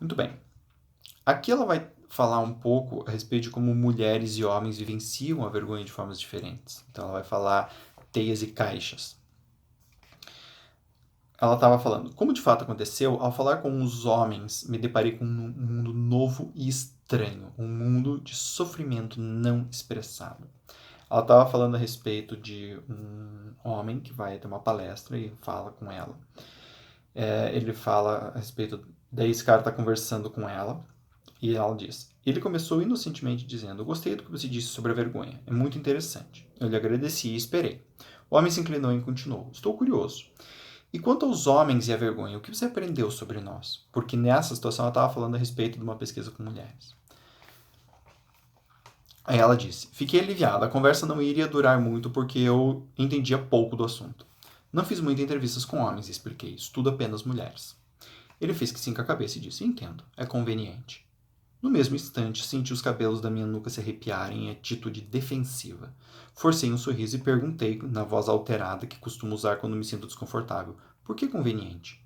Muito bem. Aqui ela vai falar um pouco a respeito de como mulheres e homens vivenciam a vergonha de formas diferentes. Então ela vai falar teias e caixas. Ela estava falando, como de fato aconteceu, ao falar com os homens, me deparei com um mundo novo e estranho, um mundo de sofrimento não expressado. Ela estava falando a respeito de um homem que vai ter uma palestra e fala com ela. Ele fala a respeito. Daí esse cara está conversando com ela e ela diz: Ele começou inocentemente dizendo: Gostei do que você disse sobre a vergonha. É muito interessante. Eu lhe agradeci e esperei. O homem se inclinou e continuou: Estou curioso. E quanto aos homens e à vergonha, o que você aprendeu sobre nós? Porque nessa situação ela estava falando a respeito de uma pesquisa com mulheres. Aí ela disse: Fiquei aliviada, a conversa não iria durar muito porque eu entendia pouco do assunto. Não fiz muitas entrevistas com homens, expliquei, estudo apenas mulheres. Ele fez que sim com a cabeça e disse: Entendo, é conveniente. No mesmo instante, senti os cabelos da minha nuca se arrepiarem em atitude defensiva. Forcei um sorriso e perguntei, na voz alterada que costumo usar quando me sinto desconfortável: Por que conveniente?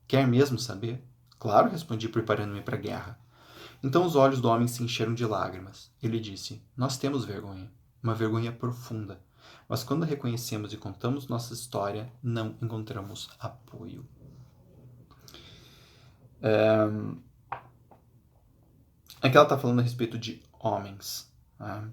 Quer mesmo saber? Claro, respondi, preparando-me para a guerra. Então os olhos do homem se encheram de lágrimas. Ele disse: Nós temos vergonha, uma vergonha profunda. Mas quando reconhecemos e contamos nossa história, não encontramos apoio. Aqui ela está falando a respeito de homens. Né?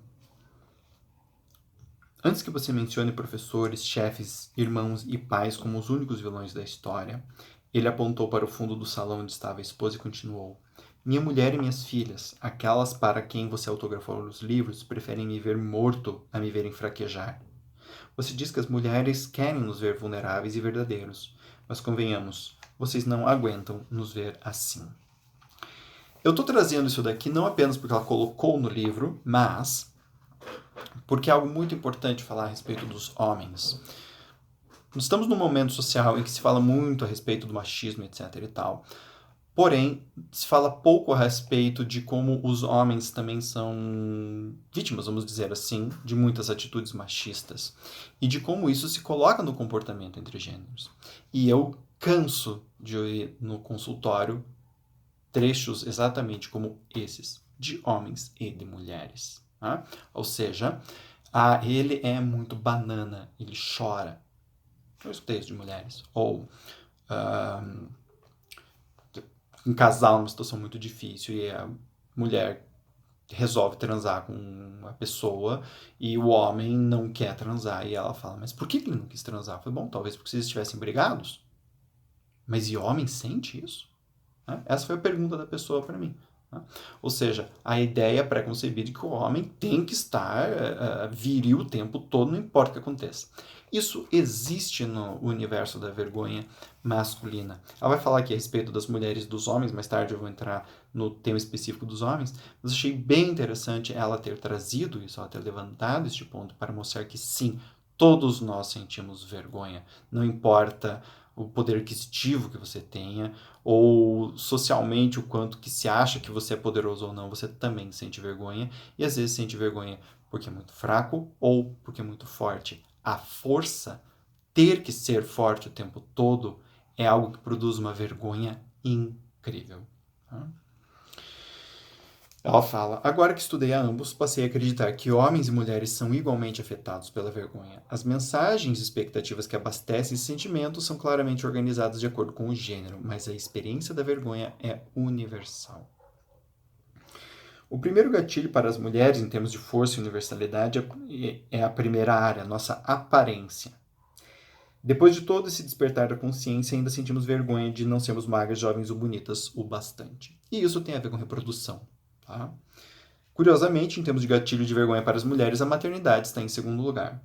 Antes que você mencione professores, chefes, irmãos e pais como os únicos vilões da história, ele apontou para o fundo do salão onde estava a esposa e continuou: Minha mulher e minhas filhas, aquelas para quem você autografou os livros, preferem me ver morto a me verem fraquejar. Você diz que as mulheres querem nos ver vulneráveis e verdadeiros, mas convenhamos, vocês não aguentam nos ver assim. Eu estou trazendo isso daqui não apenas porque ela colocou no livro, mas porque é algo muito importante falar a respeito dos homens. Nós estamos num momento social em que se fala muito a respeito do machismo, etc e tal. Porém, se fala pouco a respeito de como os homens também são vítimas, vamos dizer assim, de muitas atitudes machistas. E de como isso se coloca no comportamento entre gêneros. E eu canso de ouvir no consultório trechos exatamente como esses, de homens e de mulheres. Tá? Ou seja, ele é muito banana, ele chora. Eu escutei isso de mulheres. Ou um casal numa situação muito difícil e a mulher resolve transar com uma pessoa e o homem não quer transar e ela fala, mas por que ele não quis transar? Eu falei, bom, talvez porque vocês estivessem brigados. Mas e homem sente isso? Essa foi a pergunta da pessoa para mim. Ou seja, a ideia pré-concebida de que o homem tem que estar viril o tempo todo, não importa o que aconteça. Isso existe no universo da vergonha masculina. Ela vai falar aqui a respeito das mulheres e dos homens, mais tarde eu vou entrar no tema específico dos homens, mas achei bem interessante ela ter trazido isso, ela ter levantado este ponto para mostrar que sim, todos nós sentimos vergonha, não importa o poder aquisitivo que você tenha, ou socialmente o quanto que se acha que você é poderoso ou não, você também sente vergonha, e às vezes sente vergonha porque é muito fraco ou porque é muito forte. A força, ter que ser forte o tempo todo, é algo que produz uma vergonha incrível. Ela fala: Agora que estudei a ambos, passei a acreditar que homens e mulheres são igualmente afetados pela vergonha. As mensagens e expectativas que abastecem esse sentimento são claramente organizadas de acordo com o gênero, mas a experiência da vergonha é universal. O primeiro gatilho para as mulheres, em termos de força e universalidade, é a primeira área, a nossa aparência. Depois de todo esse despertar da consciência, ainda sentimos vergonha de não sermos magras, jovens ou bonitas o bastante. E isso tem a ver com reprodução. Tá? Curiosamente, em termos de gatilho de vergonha para as mulheres, a maternidade está em segundo lugar.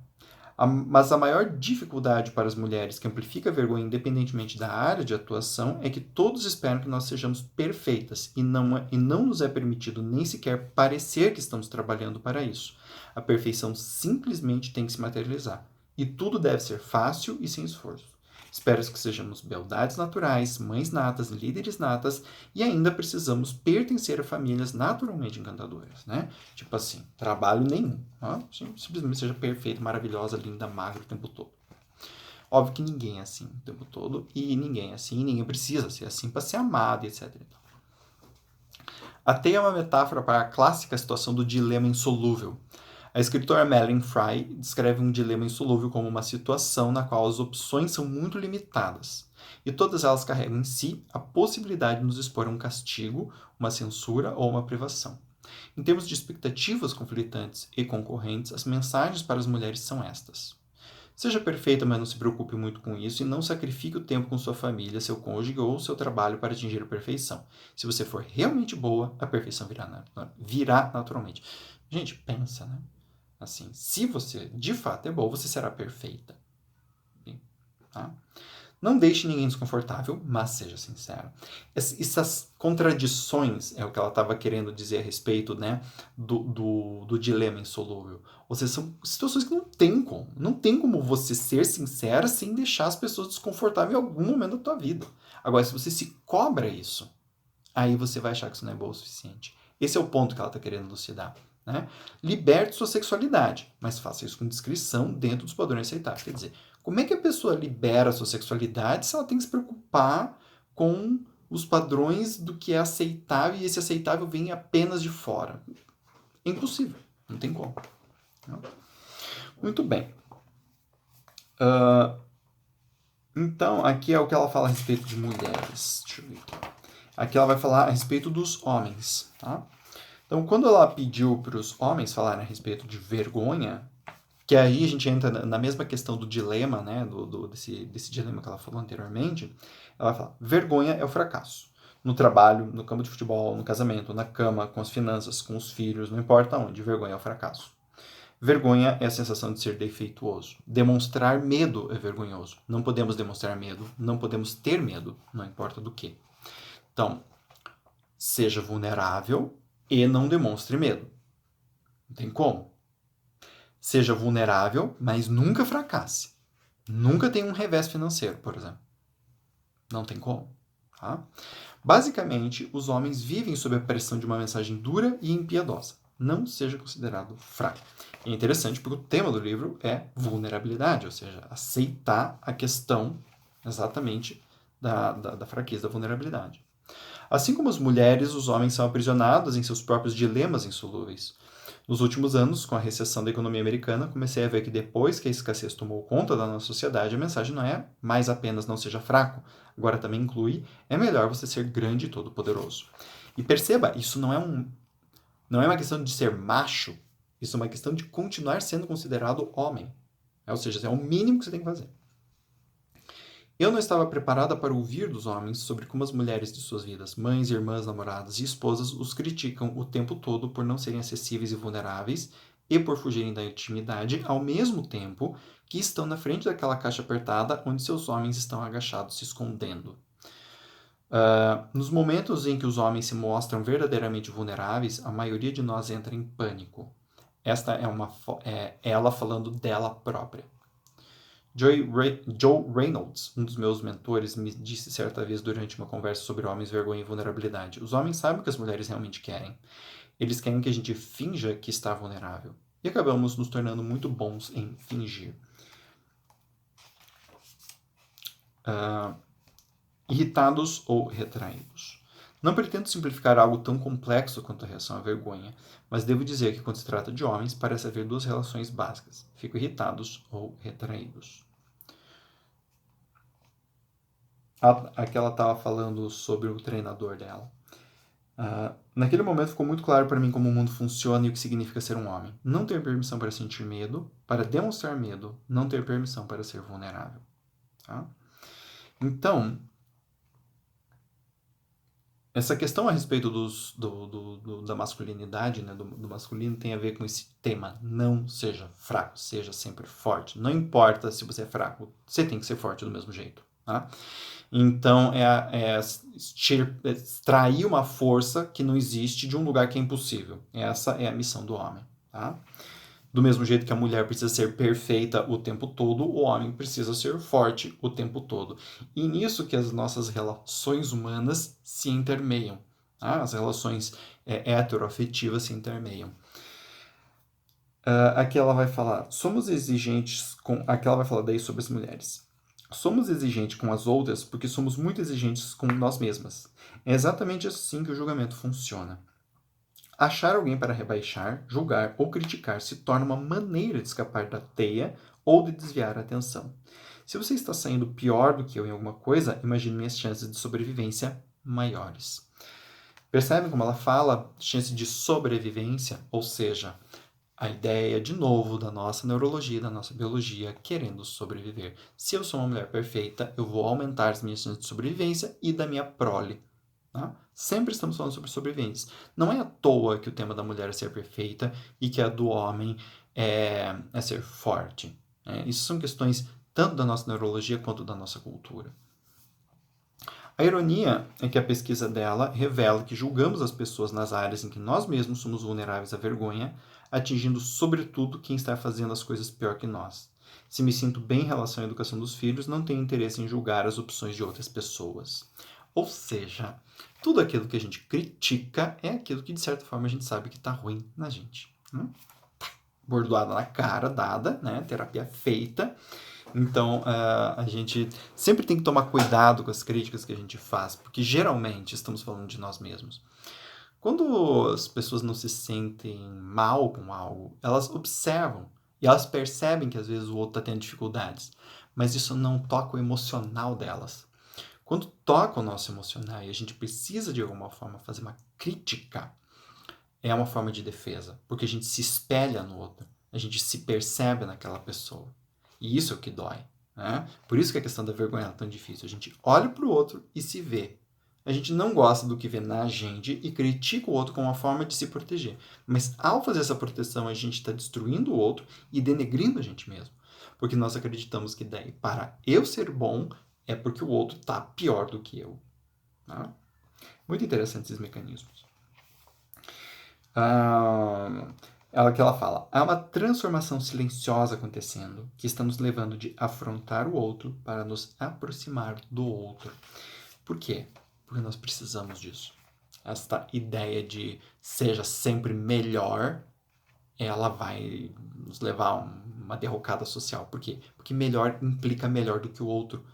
Mas a maior dificuldade para as mulheres que amplifica a vergonha independentemente da área de atuação é que todos esperam que nós sejamos perfeitas e não nos é permitido nem sequer parecer que estamos trabalhando para isso. A perfeição simplesmente tem que se materializar. E tudo deve ser fácil e sem esforço. Espero que sejamos beldades naturais, mães natas, líderes natas e ainda precisamos pertencer a famílias naturalmente encantadoras, né? Tipo assim, trabalho nenhum. Simplesmente seja perfeita, maravilhosa, linda, magra o tempo todo. Óbvio que ninguém é assim o tempo todo e ninguém é assim, ninguém precisa ser assim para ser amado, etc. A teia é uma metáfora para a clássica situação do dilema insolúvel. A escritora Madeline Fry descreve um dilema insolúvel como uma situação na qual as opções são muito limitadas, e todas elas carregam em si a possibilidade de nos expor a um castigo, uma censura ou uma privação. Em termos de expectativas conflitantes e concorrentes, as mensagens para as mulheres são estas. Seja perfeita, mas não se preocupe muito com isso e não sacrifique o tempo com sua família, seu cônjuge ou seu trabalho para atingir a perfeição. Se você for realmente boa, a perfeição virá naturalmente. Gente, pensa, né? Assim, se você de fato é boa, você será perfeita. Tá? Não deixe ninguém desconfortável, mas seja sincero. Essas contradições é o que ela estava querendo dizer a respeito, né, do dilema insolúvel. Ou seja, são situações que não tem como. Não tem como você ser sincera sem deixar as pessoas desconfortáveis em algum momento da tua vida. Agora, se você se cobra isso, aí você vai achar que isso não é bom o suficiente. Esse é o ponto que ela está querendo elucidar. Né? Liberte sua sexualidade, mas faça isso com discrição dentro dos padrões aceitáveis. Quer dizer, como é que a pessoa libera a sua sexualidade se ela tem que se preocupar com os padrões do que é aceitável e esse aceitável vem apenas de fora? É impossível, não tem como. Não? Muito bem. Então, aqui é o que ela fala a respeito de mulheres. Deixa eu ver aqui. Aqui ela vai falar a respeito dos homens. Tá? Então, quando ela pediu para os homens falarem a respeito de vergonha, que aí a gente entra na mesma questão do dilema, né, desse dilema que ela falou anteriormente, ela fala, vergonha é o fracasso. No trabalho, no campo de futebol, no casamento, na cama, com as finanças, com os filhos, não importa onde, vergonha é o fracasso. Vergonha é a sensação de ser defeituoso. Demonstrar medo é vergonhoso. Não podemos demonstrar medo, não podemos ter medo, não importa do que. Então, seja vulnerável e não demonstre medo. Não tem como. Seja vulnerável, mas nunca fracasse. Nunca tenha um revés financeiro, por exemplo. Não tem como. Tá? Basicamente, os homens vivem sob a pressão de uma mensagem dura e impiedosa. Não seja considerado fraco. E é interessante porque o tema do livro é vulnerabilidade, ou seja, aceitar a questão exatamente da fraqueza, da vulnerabilidade. Assim como as mulheres, os homens são aprisionados em seus próprios dilemas insolúveis. Nos últimos anos, com a recessão da economia americana, comecei a ver que depois que a escassez tomou conta da nossa sociedade, a mensagem não é mais apenas não seja fraco, agora também inclui é melhor você ser grande e todo-poderoso. E perceba, isso não é uma questão de ser macho, isso é uma questão de continuar sendo considerado homem. Ou seja, é o mínimo que você tem que fazer. Eu não estava preparada para ouvir dos homens sobre como as mulheres de suas vidas, mães, irmãs, namoradas e esposas, os criticam o tempo todo por não serem acessíveis e vulneráveis e por fugirem da intimidade, ao mesmo tempo que estão na frente daquela caixa apertada onde seus homens estão agachados se escondendo. Nos momentos em que os homens se mostram verdadeiramente vulneráveis, a maioria de nós entra em pânico. Esta é ela falando dela própria. Joe Reynolds, um dos meus mentores, me disse certa vez durante uma conversa sobre homens, vergonha e vulnerabilidade. Os homens sabem o que as mulheres realmente querem. Eles querem que a gente finja que está vulnerável. E acabamos nos tornando muito bons em fingir. Irritados ou retraídos. Não pretendo simplificar algo tão complexo quanto a reação à vergonha, mas devo dizer que quando se trata de homens, parece haver duas relações básicas. Fico irritados ou retraídos. Aqui ela estava falando sobre o treinador dela. Naquele momento ficou muito claro para mim como o mundo funciona e o que significa ser um homem. Não ter permissão para sentir medo, para demonstrar medo, não ter permissão para ser vulnerável. Tá? Então, essa questão a respeito da masculinidade, né, do masculino, tem a ver com esse tema. Não seja fraco, seja sempre forte. Não importa se você é fraco, você tem que ser forte do mesmo jeito. Tá? Então, extrair uma força que não existe de um lugar que é impossível. Essa é a missão do homem. Tá? Do mesmo jeito que a mulher precisa ser perfeita o tempo todo, o homem precisa ser forte o tempo todo. E nisso que as nossas relações humanas se intermeiam. Tá? As relações heteroafetivas se intermeiam. Aqui ela vai falar, somos exigentes com... Aqui ela vai falar daí sobre as mulheres. Somos exigentes com as outras porque somos muito exigentes com nós mesmas. É exatamente assim que o julgamento funciona. Achar alguém para rebaixar, julgar ou criticar se torna uma maneira de escapar da teia ou de desviar a atenção. Se você está saindo pior do que eu em alguma coisa, imagine minhas chances de sobrevivência maiores. Percebem como ela fala chance de sobrevivência? Ou seja, a ideia, de novo, da nossa neurologia, da nossa biologia, querendo sobreviver. Se eu sou uma mulher perfeita, eu vou aumentar as minhas chances de sobrevivência e da minha prole. Tá? Sempre estamos falando sobre sobrevivência. Não é à toa que o tema da mulher é ser perfeita e que a do homem é ser forte. Isso são questões tanto da nossa neurologia quanto da nossa cultura. A ironia é que a pesquisa dela revela que julgamos as pessoas nas áreas em que nós mesmos somos vulneráveis à vergonha, atingindo sobretudo quem está fazendo as coisas pior que nós. Se me sinto bem em relação à educação dos filhos, não tenho interesse em julgar as opções de outras pessoas. Ou seja, tudo aquilo que a gente critica é aquilo que, de certa forma, a gente sabe que está ruim na gente. Bordoada na cara, dada, né? Terapia feita. Então, a gente sempre tem que tomar cuidado com as críticas que a gente faz, porque geralmente estamos falando de nós mesmos. Quando as pessoas não se sentem mal com algo, elas observam e elas percebem que às vezes o outro está tendo dificuldades, mas isso não toca o emocional delas. Quando toca o nosso emocional e a gente precisa de alguma forma fazer uma crítica, é uma forma de defesa, porque a gente se espelha no outro, a gente se percebe naquela pessoa. E isso é o que dói. Né? Por isso que a questão da vergonha é tão difícil. A gente olha para o outro e se vê. A gente não gosta do que vê na gente e critica o outro como uma forma de se proteger. Mas ao fazer essa proteção, a gente está destruindo o outro e denegrindo a gente mesmo. Porque nós acreditamos que daí, para eu ser bom, é porque o outro está pior do que eu. Tá? Muito interessante esses mecanismos. Que ela fala, há uma transformação silenciosa acontecendo que está nos levando de afrontar o outro para nos aproximar do outro. Por quê? Porque nós precisamos disso. Esta ideia de seja sempre melhor, ela vai nos levar a uma derrocada social. Por quê? Porque melhor implica melhor do que o outro.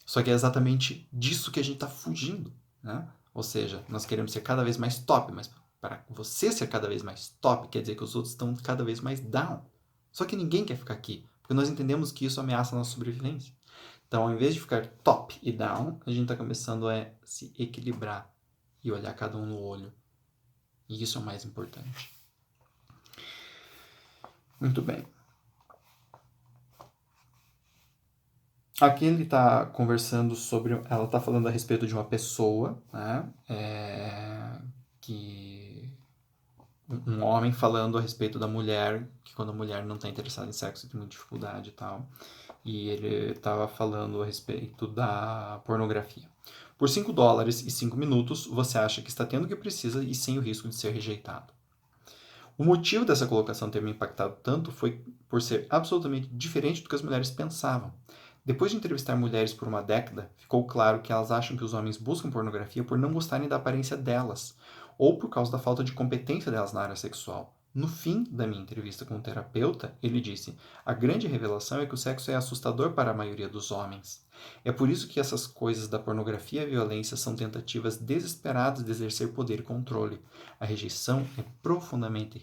Só que é exatamente disso que a gente está fugindo. Né? Ou seja, nós queremos ser cada vez mais top, mas para você ser cada vez mais top, quer dizer que os outros estão cada vez mais down. Só que ninguém quer ficar aqui, porque nós entendemos que isso ameaça a nossa sobrevivência. Então, ao invés de ficar top e down, a gente está começando a se equilibrar e olhar cada um no olho. E isso é o mais importante. Muito bem. Aqui ele está conversando sobre... Ela está falando a respeito de uma pessoa, né? Um homem falando a respeito da mulher, que quando a mulher não está interessada em sexo tem muita dificuldade e tal. E ele estava falando a respeito da pornografia. Por $5 e 5 minutos, você acha que está tendo o que precisa e sem o risco de ser rejeitado. O motivo dessa colocação ter me impactado tanto foi por ser absolutamente diferente do que as mulheres pensavam. Depois de entrevistar mulheres por uma década, ficou claro que elas acham que os homens buscam pornografia por não gostarem da aparência delas, ou por causa da falta de competência delas na área sexual. No fim da minha entrevista com o terapeuta, ele disse: a grande revelação é que o sexo é assustador para a maioria dos homens. É por isso que essas coisas da pornografia e a violência são tentativas desesperadas de exercer poder e controle. A rejeição é profundamente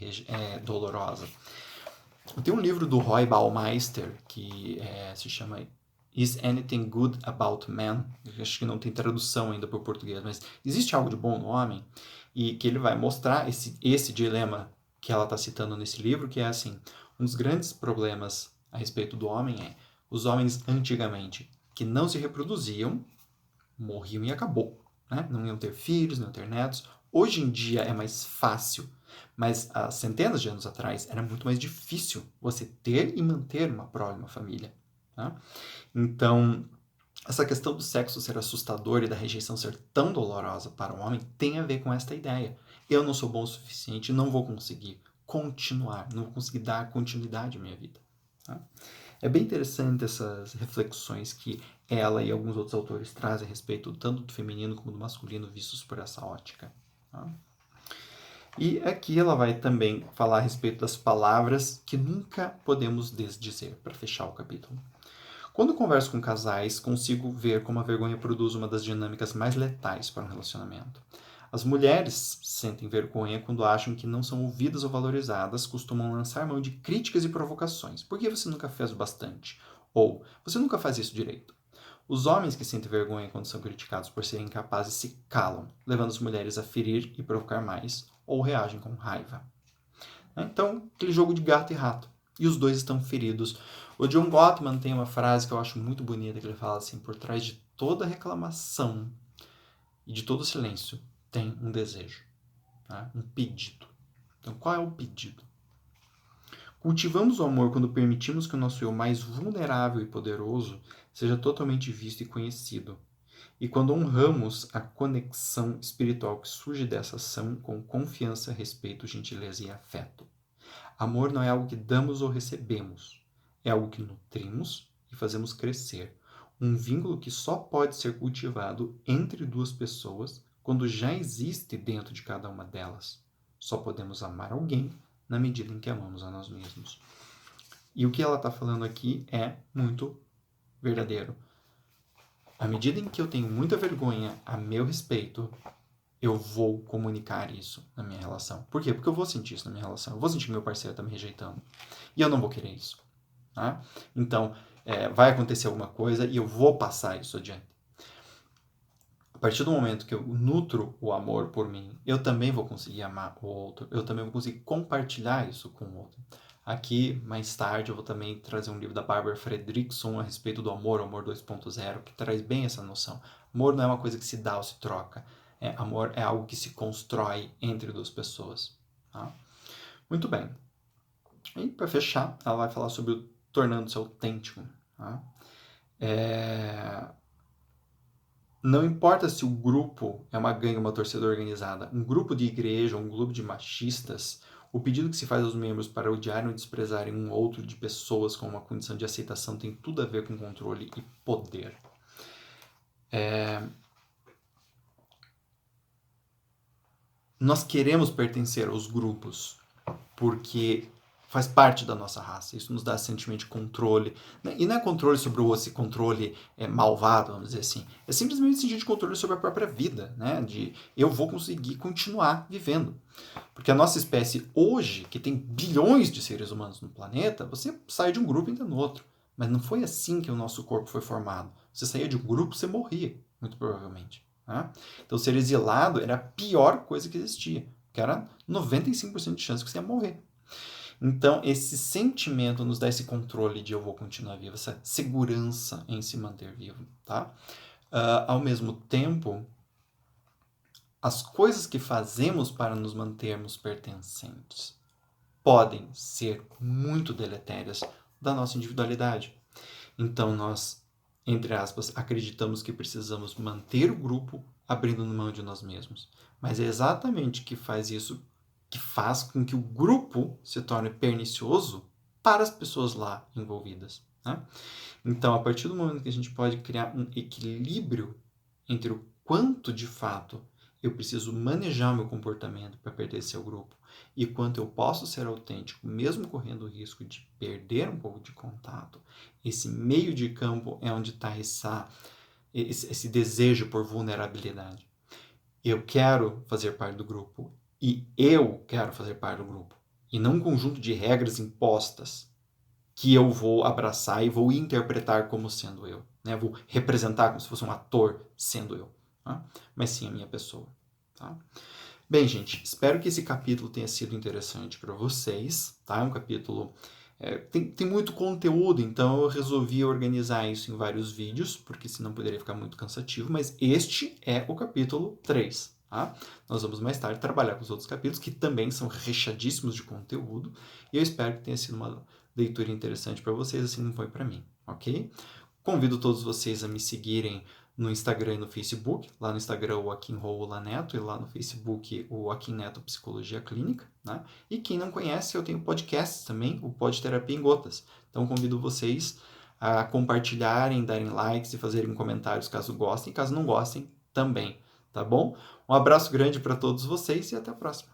dolorosa. Tem um livro do Roy Baumeister que se chama Is Anything Good About Man? Eu acho que não tem tradução ainda para o português, mas existe algo de bom no homem? E que ele vai mostrar esse dilema que ela está citando nesse livro, que é assim, um dos grandes problemas a respeito do homem é os homens antigamente que não se reproduziam, morriam e acabou. Né? Não iam ter filhos, não iam ter netos. Hoje em dia é mais fácil, mas há centenas de anos atrás era muito mais difícil você ter e manter uma prole, uma família. Tá? Então, essa questão do sexo ser assustador e da rejeição ser tão dolorosa para o homem tem a ver com esta ideia. Eu não sou bom o suficiente, não vou conseguir continuar, não vou conseguir dar continuidade à minha vida. Tá? É bem interessante essas reflexões que ela e alguns outros autores trazem a respeito tanto do feminino como do masculino vistos por essa ótica. Tá? E aqui ela vai também falar a respeito das palavras que nunca podemos desdizer, para fechar o capítulo. Quando converso com casais, consigo ver como a vergonha produz uma das dinâmicas mais letais para um relacionamento. As mulheres sentem vergonha quando acham que não são ouvidas ou valorizadas, costumam lançar mão de críticas e provocações. Por que você nunca fez o bastante? Ou, você nunca faz isso direito. Os homens que sentem vergonha quando são criticados por serem incapazes se calam, levando as mulheres a ferir e provocar mais, ou reagem com raiva. Então, aquele jogo de gato e rato. E os dois estão feridos. O John Gottman tem uma frase que eu acho muito bonita, que ele fala assim: por trás de toda reclamação e de todo silêncio tem um desejo, tá? Um pedido. Então, qual é o pedido? Cultivamos o amor quando permitimos que o nosso eu mais vulnerável e poderoso seja totalmente visto e conhecido. E quando honramos a conexão espiritual que surge dessa ação com confiança, respeito, gentileza e afeto. Amor não é algo que damos ou recebemos. É algo que nutrimos e fazemos crescer. Um vínculo que só pode ser cultivado entre duas pessoas quando já existe dentro de cada uma delas. Só podemos amar alguém na medida em que amamos a nós mesmos. E o que ela está falando aqui é muito verdadeiro. À medida em que eu tenho muita vergonha a meu respeito, eu vou comunicar isso na minha relação. Por quê? Porque eu vou sentir isso na minha relação. Eu vou sentir que meu parceiro está me rejeitando. E eu não vou querer isso. Tá? Então, vai acontecer alguma coisa e eu vou passar isso adiante. A partir do momento que eu nutro o amor por mim, eu também vou conseguir amar o outro. Eu também vou conseguir compartilhar isso com o outro. Aqui, mais tarde, eu vou também trazer um livro da Barbara Fredrickson a respeito do amor, o Amor 2.0, que traz bem essa noção. Amor não é uma coisa que se dá ou se troca. Amor é algo que se constrói entre duas pessoas. Tá? Muito bem. E para fechar, ela vai falar sobre o tornando-se autêntico. Tá? Não importa se o grupo é uma gangue, uma torcida organizada, um grupo de igreja, um grupo de machistas, o pedido que se faz aos membros para odiarem ou desprezarem um outro de pessoas com uma condição de aceitação tem tudo a ver com controle e poder. Nós queremos pertencer aos grupos porque faz parte da nossa raça. Isso nos dá sentimento de controle. E não é controle sobre esse controle malvado, vamos dizer assim. É simplesmente sentir de controle sobre a própria vida, né? De eu vou conseguir continuar vivendo. Porque a nossa espécie hoje, que tem bilhões de seres humanos no planeta, você sai de um grupo e entra no outro. Mas não foi assim que o nosso corpo foi formado. Você saía de um grupo, você morria, muito provavelmente. Né? Então ser exilado era a pior coisa que existia. Que era 95% de chance que você ia morrer. Então, esse sentimento nos dá esse controle de eu vou continuar vivo, essa segurança em se manter vivo, tá? Ao mesmo tempo, as coisas que fazemos para nos mantermos pertencentes podem ser muito deletérias da nossa individualidade. Então, nós, entre aspas, acreditamos que precisamos manter o grupo abrindo mão de nós mesmos. Mas é exatamente o que faz isso que faz com que o grupo se torne pernicioso para as pessoas lá envolvidas. Né? Então, a partir do momento que a gente pode criar um equilíbrio entre o quanto de fato eu preciso manejar o meu comportamento para pertencer ao grupo e quanto eu posso ser autêntico, mesmo correndo o risco de perder um pouco de contato, esse meio de campo é onde está esse desejo por vulnerabilidade. Eu quero fazer parte do grupo e eu quero fazer parte do grupo. E não um conjunto de regras impostas que eu vou abraçar e vou interpretar como sendo eu. Né? Vou representar como se fosse um ator sendo eu. Tá? Mas sim a minha pessoa. Tá? Bem, gente, espero que esse capítulo tenha sido interessante para vocês. Tá? É um capítulo... tem muito conteúdo, então eu resolvi organizar isso em vários vídeos, porque senão poderia ficar muito cansativo, mas este é o capítulo 3. Tá? Nós vamos mais tarde trabalhar com os outros capítulos, que também são rechadíssimos de conteúdo, e eu espero que tenha sido uma leitura interessante para vocês, assim como foi para mim, ok? Convido todos vocês a me seguirem no Instagram e no Facebook. Lá no Instagram o Joaquim Roula Neto e lá no Facebook o Joaquim Neto Psicologia Clínica. Né? E quem não conhece, eu tenho podcasts também, o Pod Terapia em Gotas. Então convido vocês a compartilharem, darem likes e fazerem comentários caso gostem. Caso não gostem, também. Tá bom? Um abraço grande para todos vocês e até a próxima.